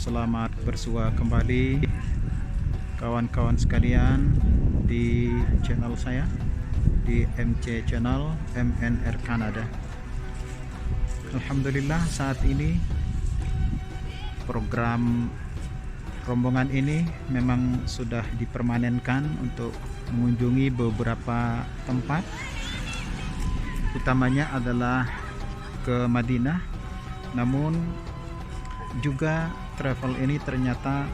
Selamat bersua kembali kawan-kawan sekalian di channel saya, di MC Channel MNR Canada. Alhamdulillah, saat ini program rombongan ini memang sudah dipermanenkan untuk mengunjungi beberapa tempat, utamanya adalah ke Madinah. Namun juga travel ini ternyata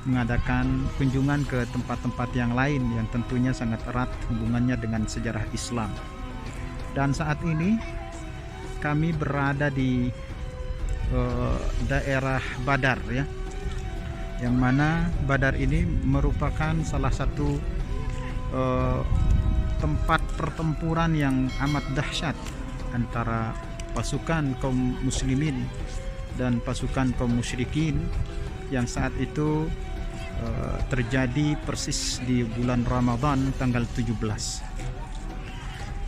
mengadakan kunjungan ke tempat-tempat yang lain yang tentunya sangat erat hubungannya dengan sejarah Islam. Dan saat ini kami berada di daerah Badar, ya, yang mana Badar ini merupakan salah satu tempat pertempuran yang amat dahsyat antara pasukan kaum muslimin dan pasukan kaum musyrikin yang saat itu terjadi persis di bulan Ramadan tanggal 17.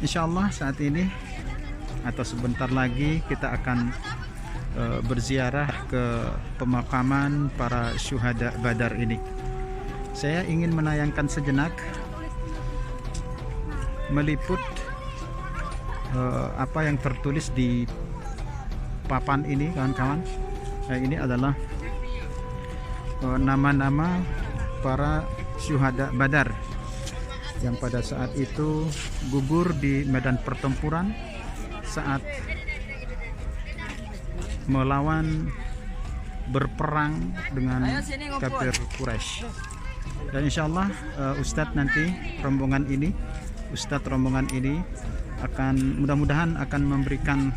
Insyaallah saat ini atau sebentar lagi kita akan berziarah ke pemakaman para syuhada Badar ini. Saya ingin menayangkan sejenak, meliput apa yang tertulis di papan ini, kawan-kawan. Ini adalah nama-nama para syuhada Badar yang pada saat itu gugur di medan pertempuran saat melawan berperang dengan kafir Quraisy. Dan insyaallah Ustadz nanti rombongan ini akan mudah-mudahan akan memberikan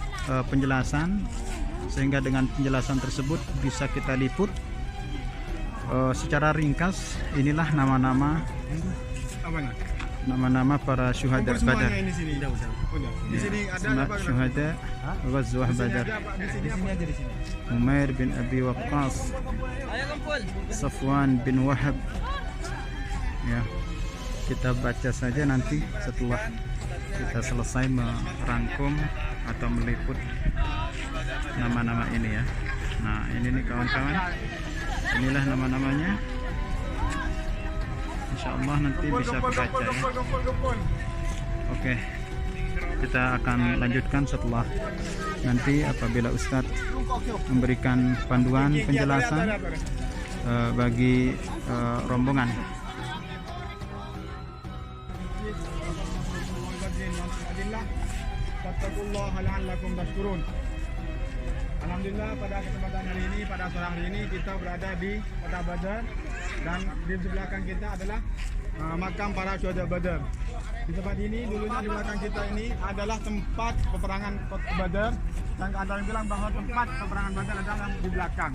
penjelasan, sehingga dengan penjelasan tersebut bisa kita liput secara ringkas. Inilah nama-nama para syuhada Badar. Di sini ada syuhada Ghazwah Badar. Umair bin Abi Waqqas, Safwan bin Wahab. Ya, kita baca saja nanti setelah kita selesai merangkum atau meliput nama-nama ini, ya. Nah, ini nih kawan-kawan, inilah nama-namanya. Insyaallah nanti bisa baca, ya. Oke, kita akan lanjutkan setelah nanti apabila Ustadz memberikan panduan penjelasan bagi rombongan. Alhamdulillah, pada kesempatan hari ini, pada sore hari ini kita berada di kota Badar, dan di belakang kita adalah makam para syuhada Badar. Di tempat ini dulunya di belakang kita ini adalah tempat peperangan Badar, dan ada yang bilang bahwa tempat peperangan Badar adalah di belakang.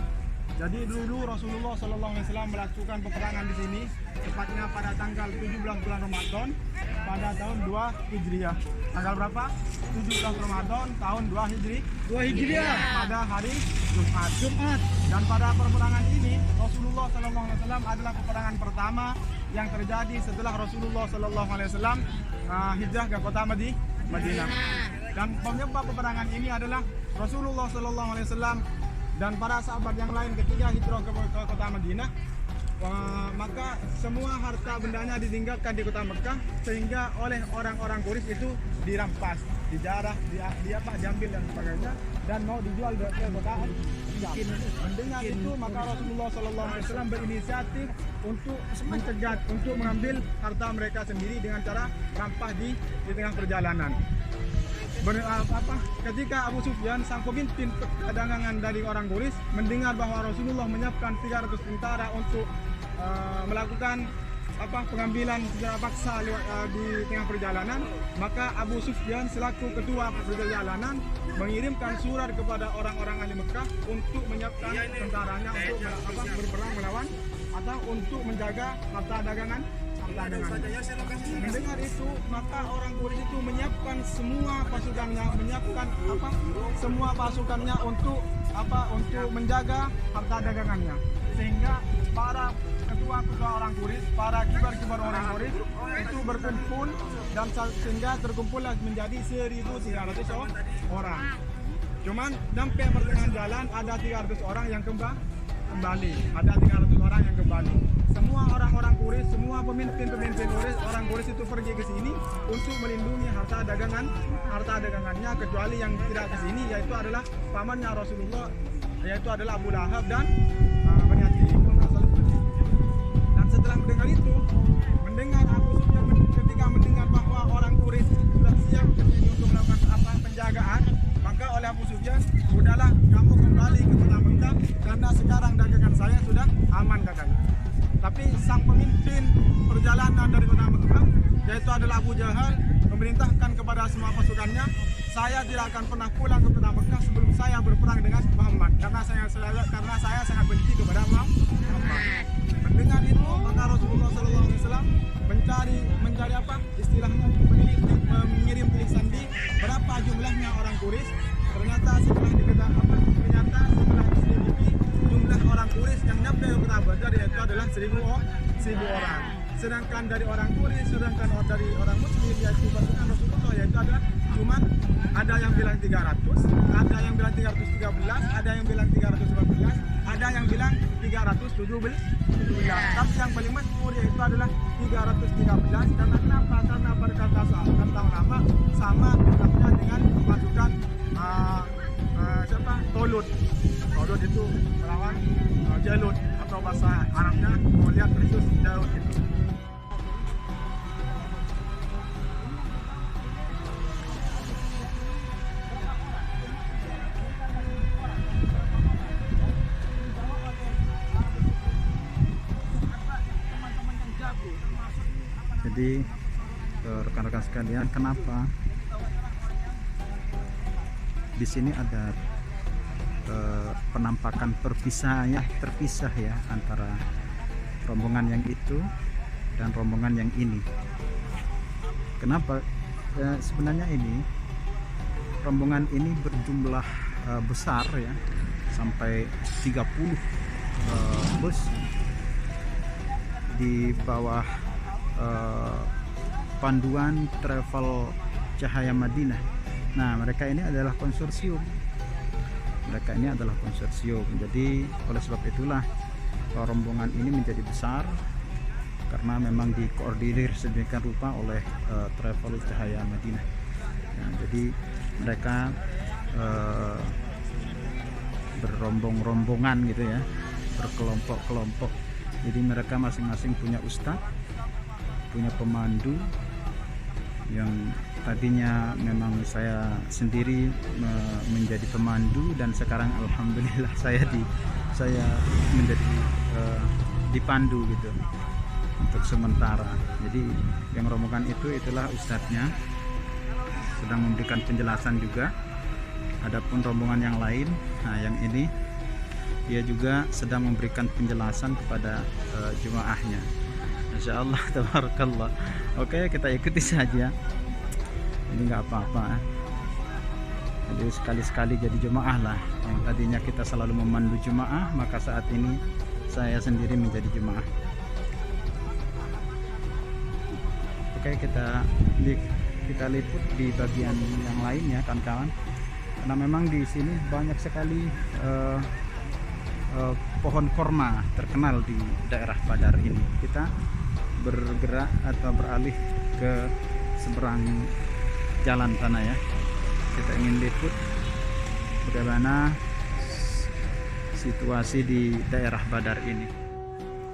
Jadi dulu Rasulullah SAW melakukan peperangan di sini tepatnya pada tanggal 17 bulan Ramadan pada tahun 2 Hijriah. Tanggal berapa? 17 Ramadan tahun 2 Hijriah pada hari Jumat. Dan pada peperangan ini Rasulullah SAW adalah peperangan pertama yang terjadi setelah Rasulullah SAW hijrah ke kota Madinah. Dan penyebab peperangan ini adalah Rasulullah SAW dan para sahabat yang lain ketika hijrah ke kota Madinah, maka semua harta bendanya ditinggalkan di kota Mekah, sehingga oleh orang-orang Quraisy itu dirampas, dijarah, diambil dan sebagainya, dan mau dijual ke kota Syam. Mendengar itu, maka Rasulullah SAW berinisiatif untuk mencegat, untuk mengambil harta mereka sendiri dengan cara rampas di tengah perjalanan. ketika Abu Sufyan sang pemimpin pedagangan dari orang Quraisy mendengar bahwa Rasulullah menyiapkan 300 tentara untuk melakukan pengambilan secara paksa di tengah perjalanan, maka Abu Sufyan selaku ketua perjalanan mengirimkan surat kepada orang-orang ahli Mekah untuk menyiapkan tentaranya untuk berperang melawan atau untuk menjaga harta dagangan. Mendengar itu, maka orang Quraisy itu menyiapkan semua pasukannya untuk menjaga harta dagangannya, sehingga para ketua orang Quraisy, para kibar-kibar orang Quraisy itu berkumpul dan sehingga terkumpullah menjadi 1.300 orang. Cuman sampai pertengahan jalan ada 300 orang yang kembali. Semua orang-orang Quraisy, semua pemimpin Quraisy, orang Quraisy itu pergi ke sini untuk melindungi harta dagangannya, kecuali yang tidak ke sini, yaitu adalah pamannya Rasulullah, yaitu adalah Abu Lahab dan Bani Hashim. Dan setelah mendengar itu, Abu Sufyan ketika mendengar bahwa orang Quraisy sudah siap ke sini untuk melakukan penjagaan, maka oleh Abu Sufyan, udahlah kamu kembali ke kota Mekah karena sekarang dagangan saya sudah aman, katanya. Tapi sang pemimpin perjalanan dari kota Mekah, yaitu adalah Abu Jahal, memerintahkan kepada semua pasukannya, saya tidak akan pernah pulang ke kota Mekah sebelum saya berperang dengan Muhammad, karena saya sangat benci kepada Muhammad. Mendengar itu, maka Rasulullah SAW mencari istilahnya, mengirim bilik sandi berapa jumlahnya orang Quraisy. Ternyata setelah diselidiki, jumlah orang Quraisy yang nyampe ke kota Badar yaitu adalah 1.000 orang. Sedangkan dari orang Quraisy, dari orang Muslim yaitu pasukan Rasulullah yaitu adalah cuma ada yang bilang 300, ada yang bilang 313, ada yang bilang 315, ada yang bilang 317. Tapi yang paling masyhur yaitu adalah 313. Karena kenapa? Karena berkata ulama sama jumlahnya dengan pasukan Tolut. Tolut itu melawan Jalut, atau bahasa Arabnya Goliat versus Jalut itu. Jadi rekan-rekan sekalian, kenapa di sini ada penampakan terpisah ya antara rombongan yang itu dan rombongan yang ini? Kenapa? Sebenarnya ini rombongan ini berjumlah besar ya, sampai 30 bus di bawah panduan travel Cahaya Madinah. Nah, mereka ini adalah konsorsium. Jadi oleh sebab itulah rombongan ini menjadi besar, karena memang dikoordinir sedemikian rupa oleh travel Cahaya Madinah. Nah, jadi mereka berrombong-rombongan gitu ya, berkelompok-kelompok. Jadi mereka masing-masing punya ustadz, punya pemandu, yang tadinya memang saya sendiri menjadi pemandu, dan sekarang alhamdulillah saya menjadi dipandu gitu untuk sementara. Jadi yang rombongan itulah ustadznya sedang memberikan penjelasan juga. Adapun rombongan yang lain, nah yang ini dia juga sedang memberikan penjelasan kepada jemaahnya. Insyaallah, tabarakallah. Oke, kita ikuti saja. Ini nggak apa-apa. Jadi sekali-sekali jadi jemaah lah. Yang tadinya kita selalu memandu jemaah, maka saat ini saya sendiri menjadi jemaah. Oke, kita liput di bagian yang lainnya, kawan-kawan. Karena memang di sini banyak sekali pohon korma terkenal di daerah Badar ini. Kita bergerak atau beralih ke seberang jalan sana ya. Kita ingin liput bagaimana situasi di daerah Badar ini.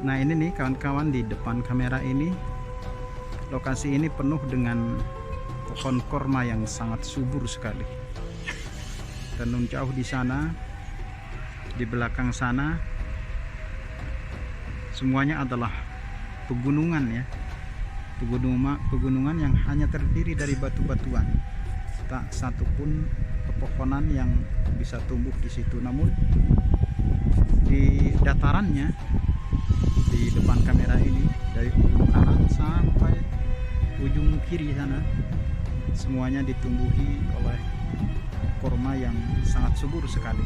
Nah, ini nih kawan-kawan, di depan kamera ini, lokasi ini penuh dengan pohon korma yang sangat subur sekali. Dan jauh di sana, di belakang sana, semuanya adalah pegunungan ya, pegunungan yang hanya terdiri dari batu-batuan. Tak satu pun pepohonan yang bisa tumbuh di situ. Namun di datarannya, di depan kamera ini, dari ujung kanan sampai ujung kiri sana, semuanya ditumbuhi oleh korma yang sangat subur sekali.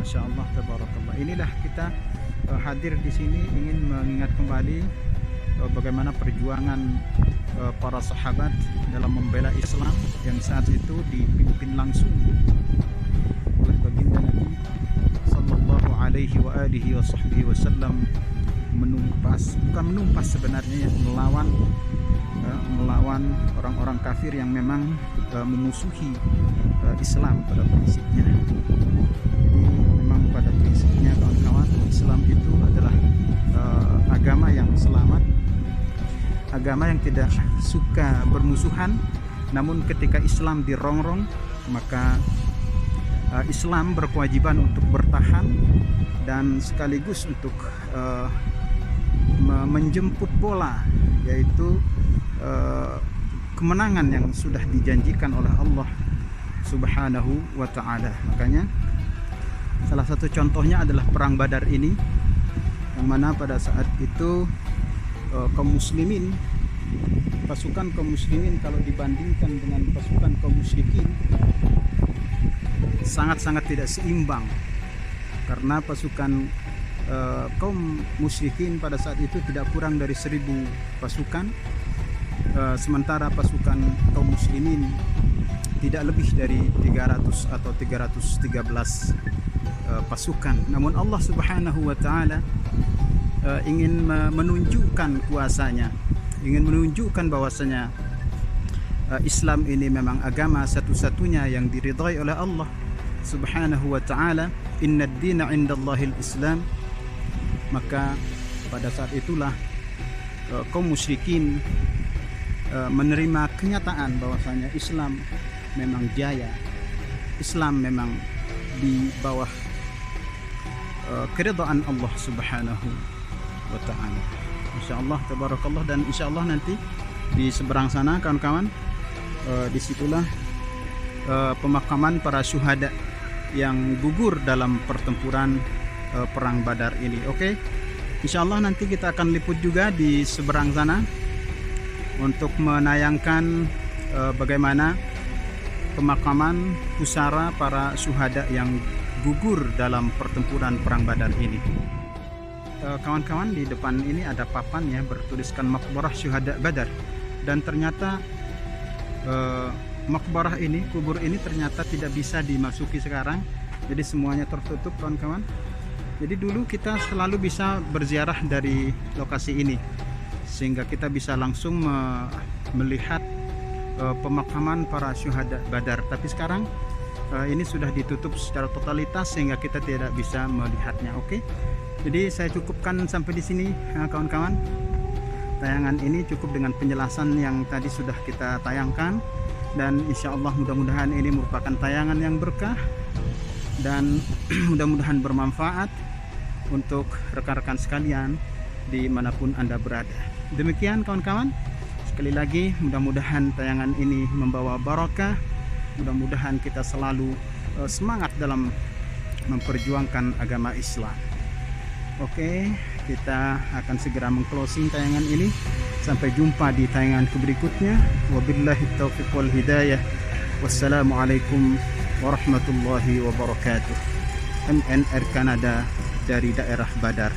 Masya Allah, tabarakallah. Inilah kita hadir di sini ingin mengingat kembali bagaimana perjuangan para sahabat dalam membela Islam yang saat itu dipimpin langsung oleh baginda Nabi sallallahu alaihi wa alihi wasallam, bukan menumpas sebenarnya ya, melawan orang-orang kafir yang memang memusuhi Islam pada prinsipnya. Jadi memang pada prinsipnya kawan-kawan, Islam itu adalah agama yang selamat, agama yang tidak suka bermusuhan. Namun ketika Islam dirongrong, maka Islam berkewajiban untuk bertahan dan sekaligus untuk menjemput bola, yaitu kemenangan yang sudah dijanjikan oleh Allah Subhanahu wa ta'ala. Makanya salah satu contohnya adalah perang Badar ini, yang mana pada saat itu pasukan kaum muslimin kalau dibandingkan dengan pasukan kaum musyrikin sangat-sangat tidak seimbang, karena pasukan kaum musyrikin pada saat itu tidak kurang dari 1000 pasukan, sementara pasukan kaum muslimin tidak lebih dari 300 atau 313 pasukan. Namun Allah Subhanahu wa ta'ala ingin menunjukkan kuasanya, ingin menunjukkan bahwasanya Islam ini memang agama satu-satunya yang diridhai oleh Allah Subhanahu wa ta'ala. Innad dina indallahil Islam. Maka pada saat itulah kaum musyrikin menerima kenyataan bahwasanya Islam memang jaya, Islam memang di bawah keridhaan Allah Subhanahu wa ta'ala. Insyaallah, tabarakallah. Dan insyaallah nanti di seberang sana kawan-kawan, disitulah pemakaman para syuhada yang gugur dalam pertempuran perang Badar ini. Oke, insyaallah nanti kita akan liput juga di seberang sana untuk menayangkan bagaimana pemakaman pusara para syuhada yang gugur dalam pertempuran perang Badar ini. Kawan-kawan, di depan ini ada papan ya, bertuliskan Maqbarah Syuhada Badar. Dan ternyata Maqbarah ini, kubur ini ternyata tidak bisa dimasuki sekarang, jadi semuanya tertutup kawan-kawan. Jadi dulu kita selalu bisa berziarah dari lokasi ini, sehingga kita bisa langsung melihat pemakaman para syuhada Badar. Tapi sekarang ini sudah ditutup secara totalitas sehingga kita tidak bisa melihatnya. Oke, jadi saya cukupkan sampai di sini kawan-kawan. Tayangan ini cukup dengan penjelasan yang tadi sudah kita tayangkan, dan insya Allah mudah-mudahan ini merupakan tayangan yang berkah dan mudah-mudahan bermanfaat untuk rekan-rekan sekalian dimanapun Anda berada. Demikian kawan-kawan, sekali lagi mudah-mudahan tayangan ini membawa barakah, mudah-mudahan kita selalu semangat dalam memperjuangkan agama Islam. Oke, kita akan segera meng-closing tayangan ini. Sampai jumpa di tayangan berikutnya. Wabillahi taufiq wal hidayah. Wassalamualaikum warahmatullahi wabarakatuh. MNR Kanada dari daerah Badar.